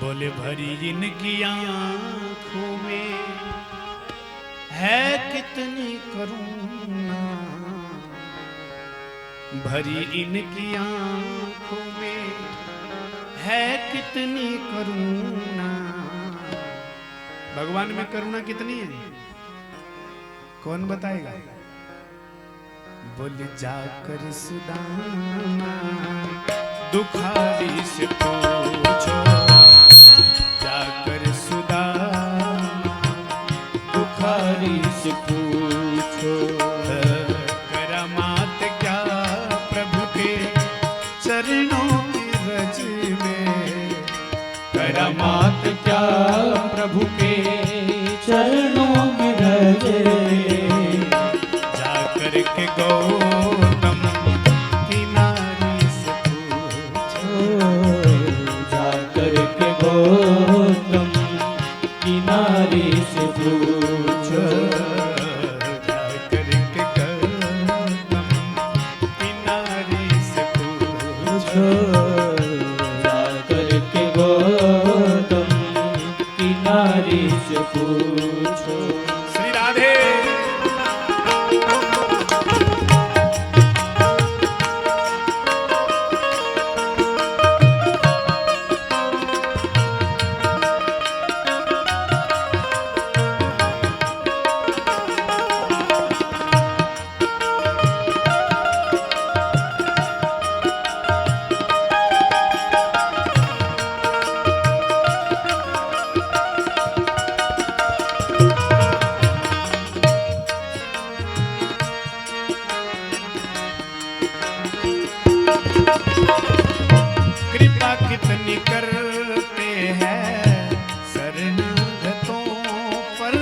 बोले भरी इनकी आंखों में है कितनी करुणा, भरी इनकी आंखों में है कितनी करुणा। भगवान में करुणा कितनी है, कौन बताएगा? बोले जाकर सुदामा दुखारी से पूछो, जाकर सुदामा दुखारी से पूछो, करामात क्या प्रभु के चरणों की रज में, करामात क्या प्रभु के चरणों में रज में, जाकर के गौतम की नारी से पूछो, जाकर के गौतम की नारी से पूछो, जाकर के गौतम की नारी से पूछो, जाकर के गौतम की नारी से पूछो। श्री राधे। कृपा कितनी करते हैं शरणागतों पर,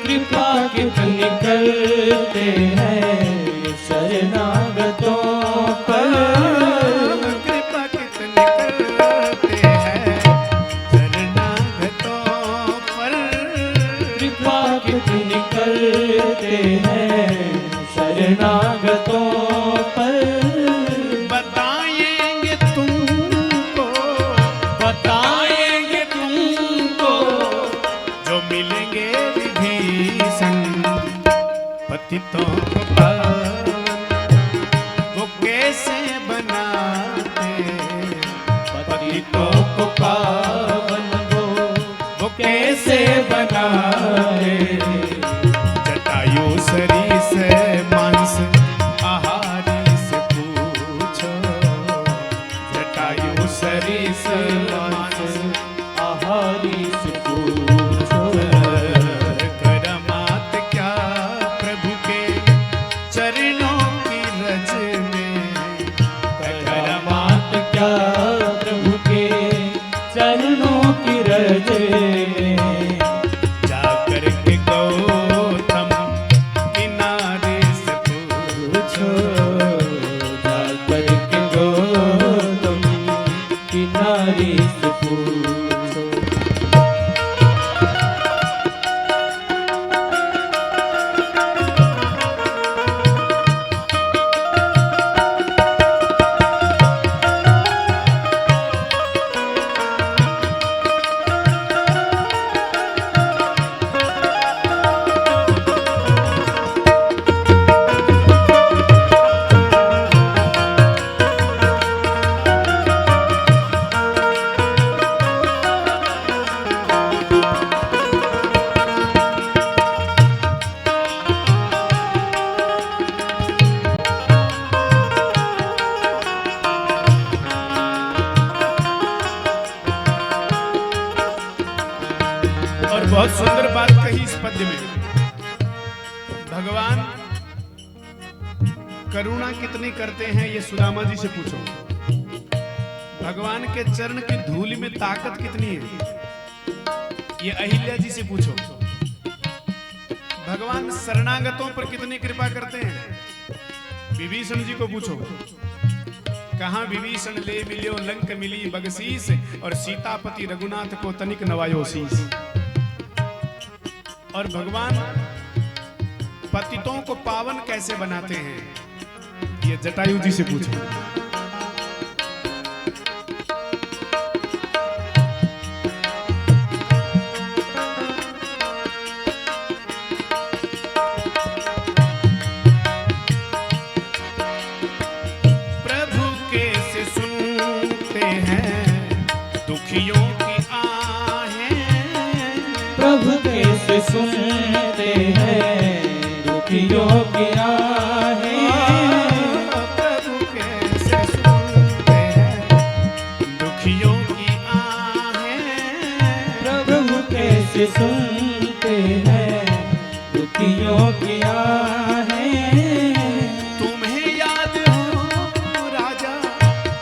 कृपा कितनी करते हैं शरणागतों पर, कृपा कितनी करते हैं शरणागतों पर, कृपा कितनी करते हैं शरणागतों पर, बताएंगे तुमको, बताएंगे तुमको जो मिलेंगे विभीषण पतितों को पावन, वो कैसे बनाते पतितों को पावन, वो कैसे बनाए, जटायु सरीस मांस आहारी से पूछो, जटायु सरीस मांस आहारी से पूछो, करामात क्या प्रभु के चरणों की रज में, करामात क्या प्रभु के चरणों की रज में, जाकर के गौतम किनारे से पूछो, जाकर के गौतम की नारी से पूछो। और बहुत सुंदर बात कही इस पद्य में, भगवान करुणा कितनी करते हैं ये सुदामा जी से पूछो, भगवान के चरण की धूलि में ताकत कितनी है ये अहिल्या जी से पूछो, भगवान शरणागतों पर कितनी कृपा करते हैं विभीषण जी को पूछो, कहां विभीषण ले मिलियो लंक मिली बगसीस, और सीतापति रघुनाथ को तनिक नवायो शीस। और भगवान पतितों को पावन कैसे बनाते हैं ये जटायु जी से पूछो। कैसे सुनते हैं दुखियों की आहें। प्रभु कैसे सुनते हैं दुखियों की आहें। प्रभु कैसे सुनते हैं दुखियों की आहें। तुम्हें याद हो राजा,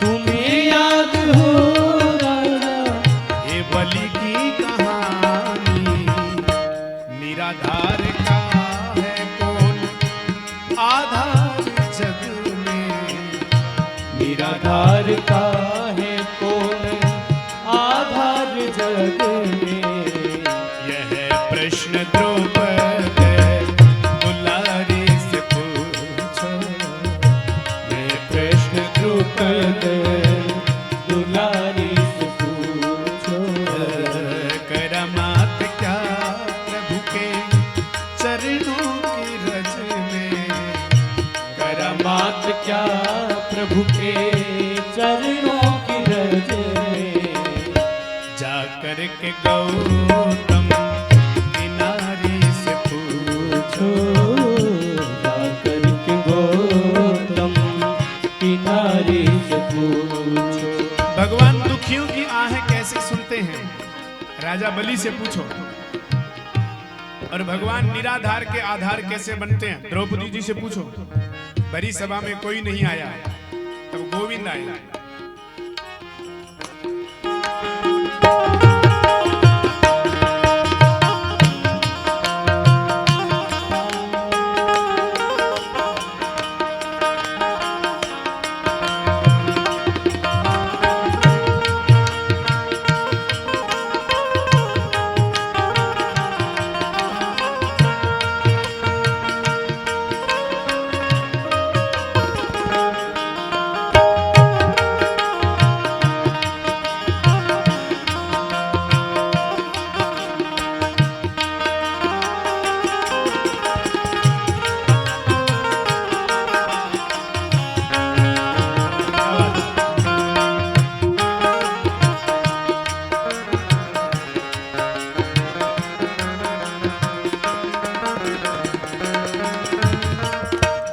तुम्हें याद हो राजा, ये बलि की कहानी, निराधार का है कौन आधार जग में। निराधार का है कौन आधार जग में। यह प्रश्न द्रौपद दुलारी से पूछो। यह प्रश्न द्रुपद दुलारी से पूछो। करामात क्या प्रभु के चरणों की रज में। करामात क्या प्रभु के चरणों की रज में। जाकर के गौतम की नारी से पूछो। जाकर के गौतम की नारी से पूछो। भगवान दुखियों की आहें कैसे सुनते हैं, राजा बलि से पूछो। और भगवान निराधार के आधार कैसे बनते हैं, द्रौपदी जी से पूछो। बड़ी सभा में कोई नहीं आया, तब गोविंद आया।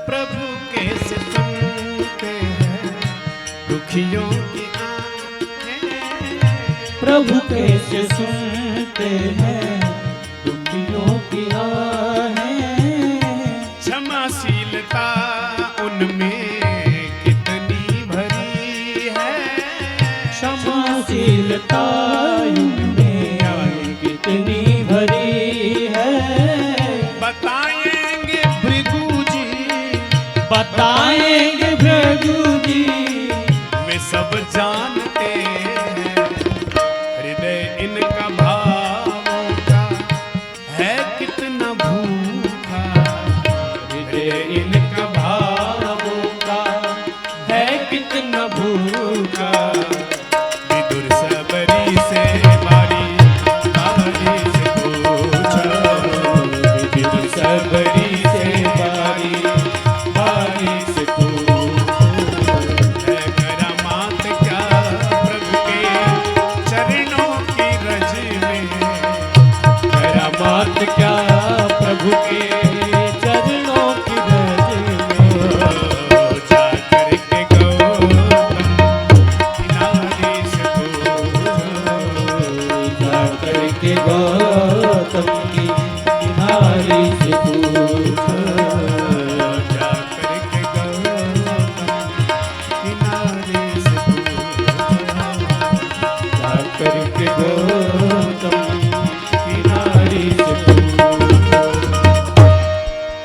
प्रभु कैसे सुनते हैं दुखियों की आहें। प्रभु कैसे सुनते हैं दुखियों की आहें। क्षमाशीलता उनमें कितनी भरी है। क्षमाशीलता उनमें कितनी भरी है। बताएंगे भृगु जी, बताएंगे भृगु जी, वे सब जानते हैं। हृदय इनका भावों का है कितना भूखा। हृदय इनका भावों का है कितना भूखा। विदुर सबरी से बारी बारी से पूछो। विदुर सबरी से बारी बारी से पूछो। है करामात क्या प्रभु के चरणों की रज में। करामात क्या प्रभु के चरणों की रज में। जाकर के गौतम की नारी से पूछो। जाकर के गौतम की नारी से पूछो। जाकर के गौतम की नारी से पूछो। जाकर के गौतम